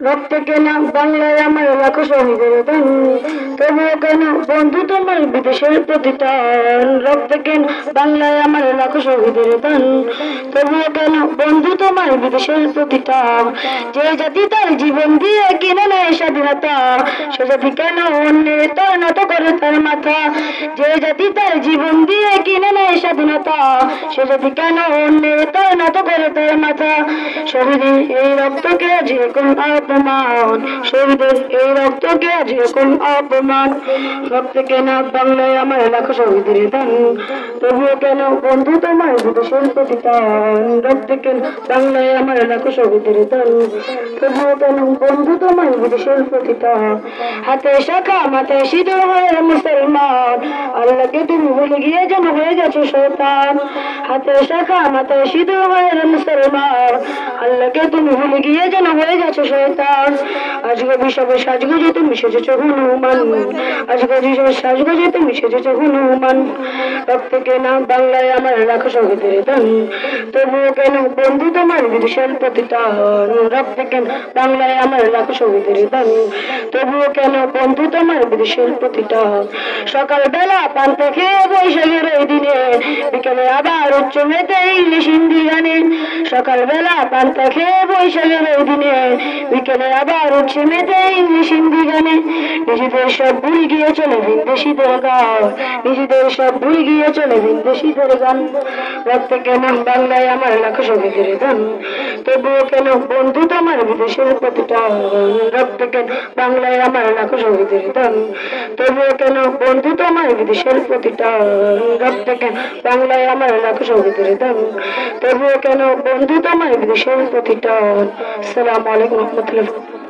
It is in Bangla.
রক্ত কেন বাংলায় আমার লাখো শহীদের দান, তবুও কেন বন্ধু তোমার বিদেশের প্রতিদান। রক্ত কেন বাংলায় আমার লাখো শহীদের দান, তবুও কেন বন্ধু তোমার বিদেশের প্রতিদান। যে জাতি তার জীবন দিয়ে কিনে নেয় স্বাধীনতা, সে জাতি কেন অন্যের তার নত করে তার মাথা। যে জাতি তার জীবন দিয়ে কিনে নেয় স্বাধীনতা, সে জাতি কেন অন্যের তার নত করে তার মাথা। শহীদের এই রক্তকে যে কোন অপমান, শহীদের এই রক্তকে যে কোন অপমান। রক্ত কেন বাংলায় আমার লাখো শহীদের দান, তবুও কেন বন্ধু তোমার বিদেশের প্রতিদান। রক্ত কেন বাংলায় আমার লাখো শহীদের দান, তবুও কেন বন্ধু তোমার বিদেশের প্রতিদান। হাতে শাখা মাথায় সিঁদুর হয়ে মুসলমান, আল্লাহকে তুমি ভুলে গিয়ে যেন হয়ে গেছো শয়তান। হাতে শাখা মাথায় সিঁদুর হয়ে মুসলমান, আল্লাহকে তুমি ভুলে গিয়ে যেন হয়ে গেছো শয়তান। আজকে বিষবে সাজগোজে তুমি সেজেছো হনুমান, আজকে বিষবে সাজগোজে তুমি সেজেছো হনুমান। রক্ত কেন বাংলায় আমার লাখো শহীদের দান, তবুও কেন বন্ধু তোমার বিদেশের প্রতিদান। রক্ত কেন বাংলায় আমার লাখো শহীদের দান, তবুও কেন বন্ধু তোমার বিদেশের প্রতিদান। সকালবেলা পান্তা খেয়ে বৈশাখের এই দিনে, বিকেলে আবার উচ্চ মেতে ইংলিশ হিন্দি গানে। সকালবেলা পান্তা খেয়ে বৈশাখের এই দিনে, বিকেলে আবার উচ্চ মেতে ইংলিশ হিন্দি গানে। নিজেদের সব ভুলে গিয়ে চলে বিদেশিদের গান, নিজেদের সব ভুলে গিয়ে চলে বিদেশিদের গান। রক্ত কেন বাংলায় আমার লাখো শহীদের দান, তবুও কেন বন্ধু তোমার বিদেশের প্রতিদান। রক্ত কেন বাংলায় আমার লাখো শহীদের দান, তবুও কেন বন্ধু তোমার বিদেশের প্রতিদান। রক্ত কেন বাংলায় আমার লাখো শহীদের দান, তবুও কেন বন্ধু তোমার বিদেশের প্রতিদান। আসসালামু আলাইকুম রহমতুল্লাহ।